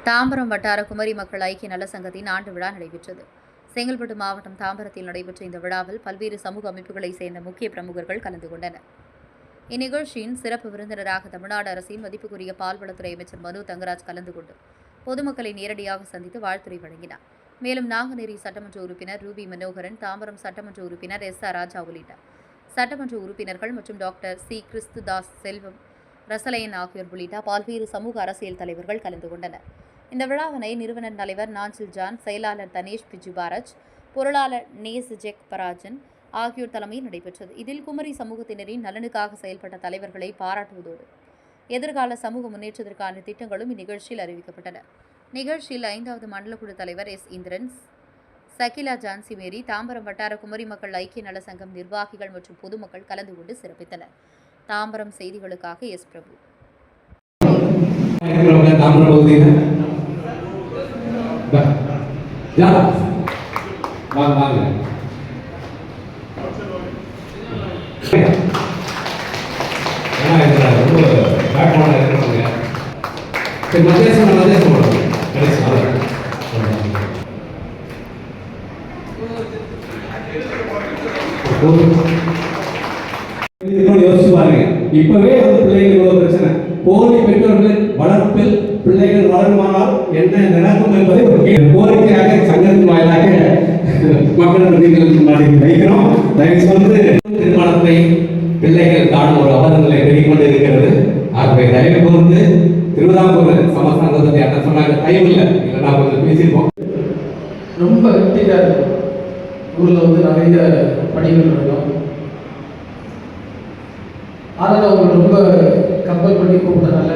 தாம்பரம் வட்டார குமரி மக்கள் ஐக்கிய நல சங்கத்தின் ஆண்டு விழா நடைபெற்றது. செங்கல்பட்டு மாவட்டம் தாம்பரத்தில் நடைபெற்ற இந்த விழாவில் பல்வேறு சமூக அமைப்புகளைச் சேர்ந்த முக்கிய பிரமுகர்கள் கலந்து கொண்டனர். இந்நிகழ்ச்சியின் சிறப்பு விருந்தினராக தமிழ்நாடு அரசின் மதிப்புக்குரிய பால்வளத்துறை அமைச்சர் மனு தங்கராஜ் கலந்து கொண்டு பொதுமக்களை நேரடியாக சந்தித்து வாழ்த்துரை வழங்கினார். மேலும் நாங்குநேரி சட்டமன்ற உறுப்பினர் ரூபி மனோகரன், தாம்பரம் சட்டமன்ற உறுப்பினர் SR ராஜா உள்ளிட்ட சட்டமன்ற உறுப்பினர்கள் மற்றும் டாக்டர் சி. கிறிஸ்துதாஸ், செல்வம் ரசலையன் ஆகியோர் உள்ளிட்ட பல்வேறு சமூக அரசியல் தலைவர்கள் கலந்து கொண்டனர். இந்த விழாவினை நிறுவனர் தலைவர் நாஞ்சில் ஜான், செயலாளர் தனேஷ் பிஜுபாரஜ், பொருளாளர் நேஸ் ஜெக் பராஜன் ஆகியோர் தலைமையில் நடைபெற்றது. இதில் குமரி சமூகத்தினரின் நலனுக்காக செயல்பட்ட தலைவர்களை பாராட்டுவதோடு எதிர்கால சமூக முன்னேற்றத்திற்கான திட்டங்களும் இந்நிகழ்ச்சியில் அறிவிக்கப்பட்டன. நிகழ்ச்சியில் 5வது மண்டலக்குழு தலைவர் S. இந்திரன், சகிலா ஜான்சி மேரி, தாம்பரம் வட்டார குமரி மக்கள் ஐக்கிய நல சங்கம் நிர்வாகிகள் மற்றும் பொதுமக்கள் கலந்து கொண்டு சிறப்பித்தனர். தாம்பரம் செய்திகளுக்காக S. பிரபு. யோசிச்சு பாருங்க, இப்பவே பிள்ளைகள் பிரச்சனை, போலி பெற்றோர்கள் வளர்ப்பில் பிள்ளைகள் வளருமானால் என்ன நடக்கும் என்பதை ஒரு கோரிக்கையாக சங்கத்தின் வாயிலாக மக்கள் பிரதிநிதிகளுக்கு வைக்கிறோம். தயவு செய்து திருமணத்தை பிள்ளைகள் காணும் ஒரு அவலங்களை வெளிக்கொண்டு இருக்கிறது. ஆகவே தயவு கூர்ந்து திருவிதாங்கூர் சமஸ்தானத்தை என்ன சொன்னாங்க, டைம் இல்லை, இல்லைன்னா கொஞ்சம் பேசியிருப்போம். ரொம்ப ஹெக்டிக்காக இருக்கும். ஊரில் நிறைய பணிகள் இருக்கும். அதில் அவங்க ரொம்ப கம்பல் பண்ணி கூப்பிட்டனால